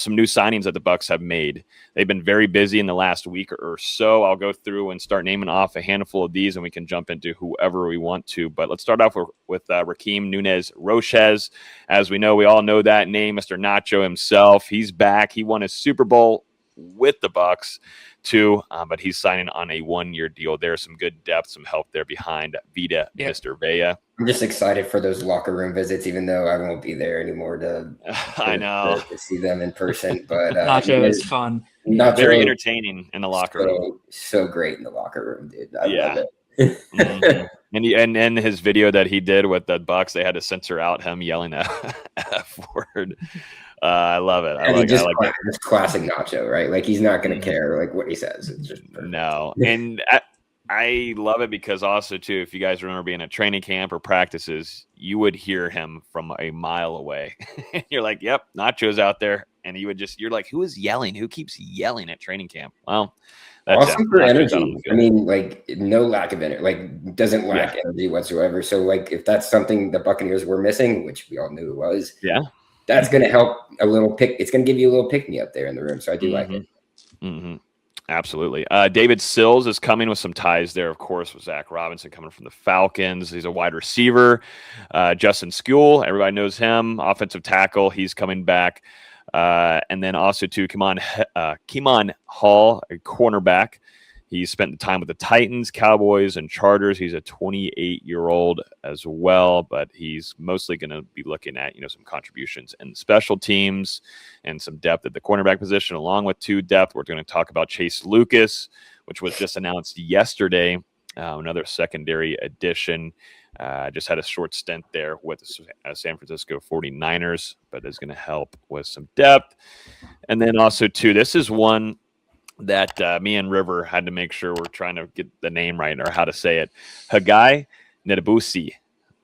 some new signings that the Bucs have made. They've been very busy in the last week or so. I'll go through and start naming off a handful of these, and we can jump into whoever we want to. But let's start off with Raheem Nunez-Roches. As we know, we all know that name, Mr. Nacho himself. He's back. He won his Super Bowl with the Bucs too, but he's signing on a 1-year deal. There's some good depth, some help there behind Vita, Mr. Vea. I'm just excited for those locker room visits, even though I won't be there anymore to see them in person. But Nacho is fun. Nacho, very entertaining in the locker room. So great in the locker room, dude. I love it. Mm-hmm. And his video that he did with the Bucs, they had to censor out him yelling that F word. I love it. I like it. It's classic Nacho, right? Like, he's not going to care like what he says. It's just perfect. No. And I love it because also too, if you guys remember being at training camp or practices, you would hear him from a mile away. You're like, yep, Nacho's out there. And you're like, who is yelling? Who keeps yelling at training camp? Well, that's awesome for energy. I mean, like, no lack of energy, like, doesn't lack energy whatsoever. So, like, if that's something the Buccaneers were missing, which we all knew it was, that's going to help a little it's going to give you a little pick me up there in the room. So I do like it. Mm-hmm. Absolutely. David Sills is coming with some ties there, of course, with Zach Robinson coming from the Falcons. He's a wide receiver. Justin Skule, everybody knows him. Offensive tackle, he's coming back. And then also to Keemon Hall, a cornerback. He spent the time with the Titans, Cowboys, and Chargers. He's a 28-year-old as well, but he's mostly going to be looking at, some contributions in special teams and some depth at the cornerback position, along with 2 depth. We're going to talk about Chase Lucas, which was just announced yesterday, another secondary addition. Just had a short stint there with the San Francisco 49ers, but is going to help with some depth. And then also, too, this is one that me and River had to make sure we're trying to get the name right or how to say it. Hagai Nedebusi.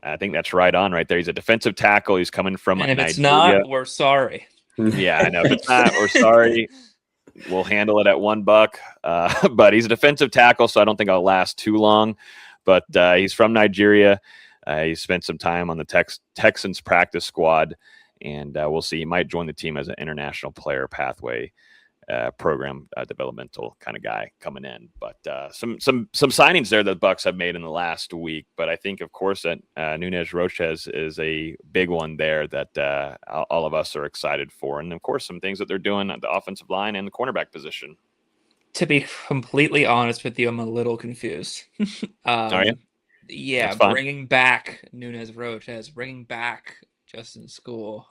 I think that's right on right there. He's a defensive tackle. He's coming from Nigeria. And if it's not, we're sorry. Yeah, I know. If it's not, we're sorry. We'll handle it at $1. But he's a defensive tackle, so I don't think I'll last too long. But he's from Nigeria. He spent some time on the Texans practice squad, and we'll see. He might join the team as an international player pathway program developmental kind of guy coming in. But some signings there that the Bucs have made in the last week. But I think, of course, that Nunez-Roches is a big one there that all of us are excited for. And, of course, some things that they're doing at the offensive line and the cornerback position. To be completely honest with you, I'm a little confused. Are you? Yeah, bringing back Nunez-Roches, bringing back Justin Skule,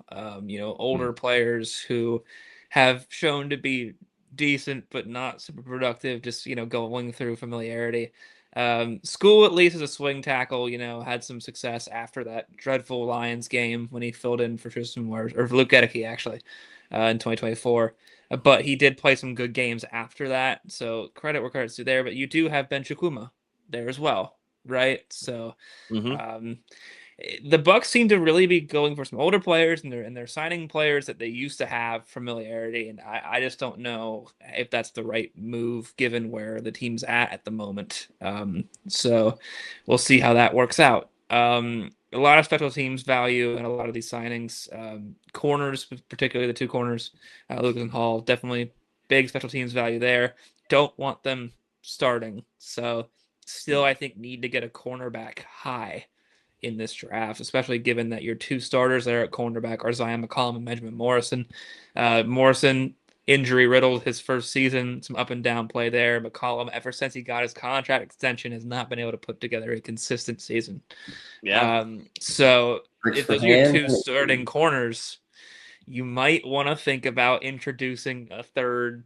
older players who have shown to be decent but not super productive, just, going through familiarity. Skule, at least, is a swing tackle, had some success after that dreadful Lions game when he filled in for Tristan Wirfs, or Luke Gedeke, actually, in 2024. But he did play some good games after that, so credit where credit's due there. But you do have Ben Chukwuma there as well, right? So the Bucs seem to really be going for some older players, and they're signing players that they used to have familiarity, and I just don't know if that's the right move given where the team's at the moment. So we'll see how that works out. A lot of special teams value in a lot of these signings. Corners, particularly the 2 corners, Lucas and Hall, definitely big special teams value there. Don't want them starting. So still, I think, need to get a cornerback high in this draft, especially given that your 2 starters there at cornerback are Zion McCollum and Benjamin Morrison. Morrison, injury riddled his first season, some up and down play there. McCollum, ever since he got his contract extension, has not been able to put together a consistent season. Yeah. So if those are your 2 starting corners, you might want to think about introducing a third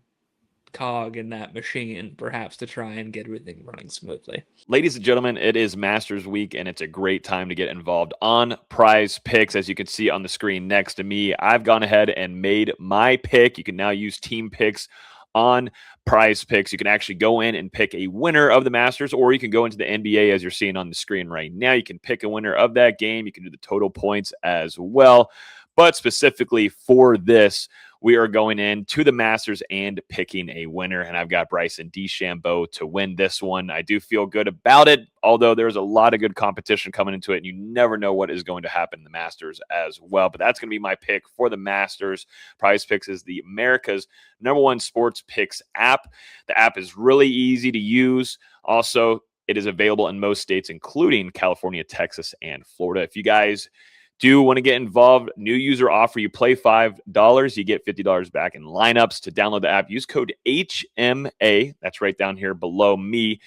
cog in that machine, perhaps, to try and get everything running smoothly. Ladies and gentlemen, it is Masters Week, and it's a great time to get involved on Prize Picks. As you can see on the screen next to me, I've gone ahead and made my pick. You can now use team picks on Prize Picks. You can actually go in and pick a winner of the Masters, or you can go into the NBA as you're seeing on the screen right now. You can pick a winner of that game. You can do the total points as well. But specifically for this, we are going into the Masters and picking a winner, and I've got Bryson DeChambeau to win this one. I do feel good about it, although there's a lot of good competition coming into it, and you never know what is going to happen in the Masters as well. But that's going to be my pick for the Masters. Prize Picks is the America's #1 sports picks app. The app is really easy to use. Also, it is available in most states, including California, Texas, and Florida. If you guys do want to get involved, new user offer, you play $5, you get $50 back in lineups. To download the app, use code HMA. That's right down here below me.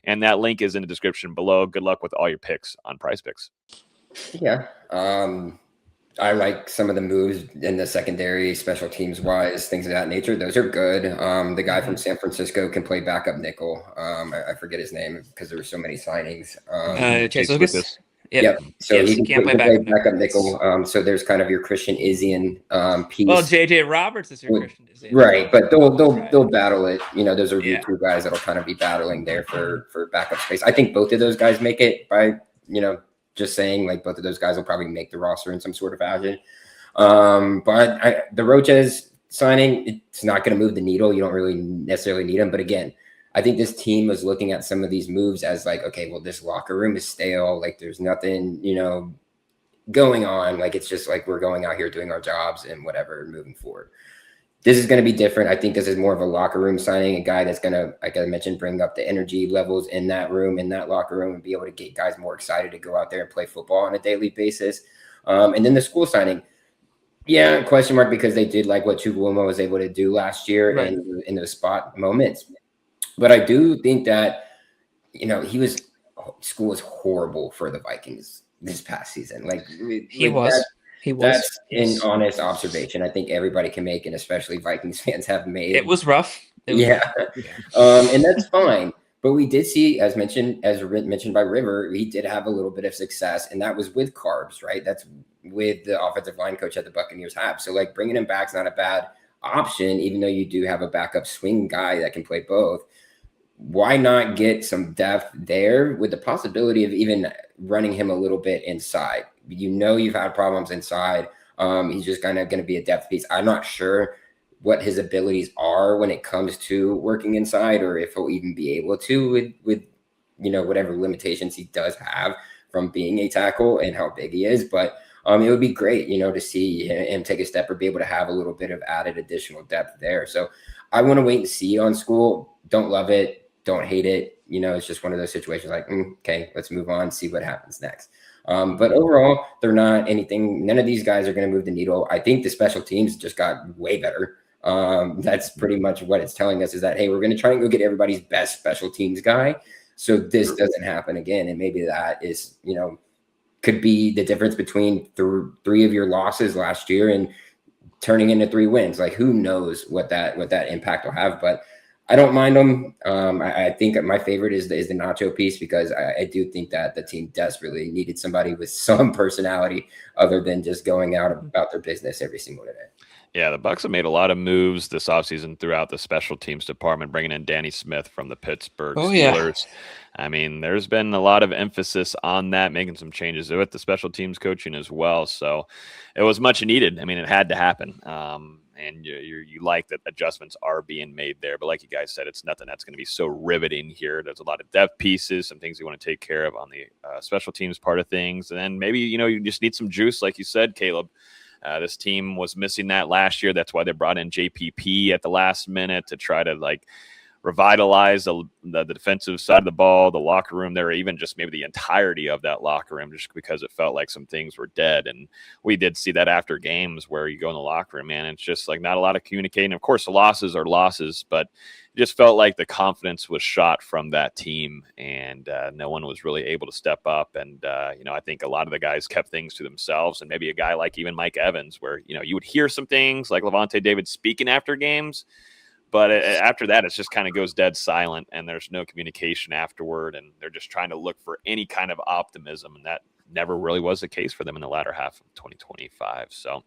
And that link is in the description below. Good luck with all your picks on Prize Picks. Yeah. I like some of the moves in the secondary, special teams wise, things of that nature. Those are good. The guy from San Francisco can play backup nickel. I forget his name because there were so many signings. Chase Lucas. Yep. So he can play backup nickel. So there's kind of your Christian Izzian piece. Well, JJ Roberts is your Christian Izzian. Right, but they'll battle it. Those are your two guys that'll kind of be battling there for backup space. I think both of those guys make it by, just saying, like, both of those guys will probably make the roster in some sort of fashion. But the Roches signing, it's not going to move the needle. You don't really necessarily need him. But again, I think this team was looking at some of these moves as like, okay, well, this locker room is stale. Like, there's nothing, going on. Like, it's just like we're going out here doing our jobs and whatever, moving forward. This is going to be different. I think this is more of a locker room signing, a guy that's going to, like I mentioned, bring up the energy levels in that room, in that locker room, and be able to get guys more excited to go out there and play football on a daily basis. And then the school signing, question mark, because they did like what Chukwuma was able to do last year in those spot moments. But I do think that, school was horrible for the Vikings this past season. That's an honest observation. I think everybody can make, and especially Vikings fans have made. It was rough. And that's fine. But we did see, as mentioned by River, he did have a little bit of success, and that was with Carbs, right? That's with the offensive line coach that the Buccaneers have. So, like, bringing him back is not a bad option, even though you do have a backup swing guy that can play both. Why not get some depth there with the possibility of even running him a little bit inside? You've had problems inside. He's just kind of going to be a depth piece. I'm not sure what his abilities are when it comes to working inside, or if he'll even be able to with whatever limitations he does have from being a tackle and how big he is. But it would be great, to see him take a step or be able to have a little bit of added additional depth there. So I want to wait and see on school. Don't love it. Don't hate it. It's just one of those situations like, okay, let's move on, see what happens next. But overall, they're not anything. None of these guys are going to move the needle. I think the special teams just got way better. That's pretty much what it's telling us, is that, hey, we're going to try and go get everybody's best special teams guy, so this doesn't happen again. And maybe that is, could be the difference between three of your losses last year and turning into 3 wins. Like, who knows what that impact will have, but I don't mind them. I think my favorite is the Nacho piece, because I do think that the team desperately needed somebody with some personality other than just going out about their business every single day. Yeah, the Bucs have made a lot of moves this offseason throughout the special teams department, bringing in Danny Smith from the Pittsburgh Steelers. Yeah. I mean, there's been a lot of emphasis on that, making some changes with the special teams coaching as well. So it was much needed. I mean, it had to happen. And you like that adjustments are being made there. But like you guys said, it's nothing that's going to be so riveting here. There's a lot of depth pieces, some things you want to take care of on the special teams part of things. And then maybe, you just need some juice, like you said, Caleb. This team was missing that last year. That's why they brought in JPP at the last minute to try to, revitalize the defensive side of the ball, the locker room there, even just maybe the entirety of that locker room, just because it felt like some things were dead. And we did see that after games where you go in the locker room, man, it's just like not a lot of communicating. Of course, the losses are losses, but it just felt like the confidence was shot from that team, and no one was really able to step up. And, I think a lot of the guys kept things to themselves, and maybe a guy like even Mike Evans, where, you would hear some things like Levante David speaking after games, but after that, it just kind of goes dead silent, and there's no communication afterward, and they're just trying to look for any kind of optimism, and that never really was the case for them in the latter half of 2025. So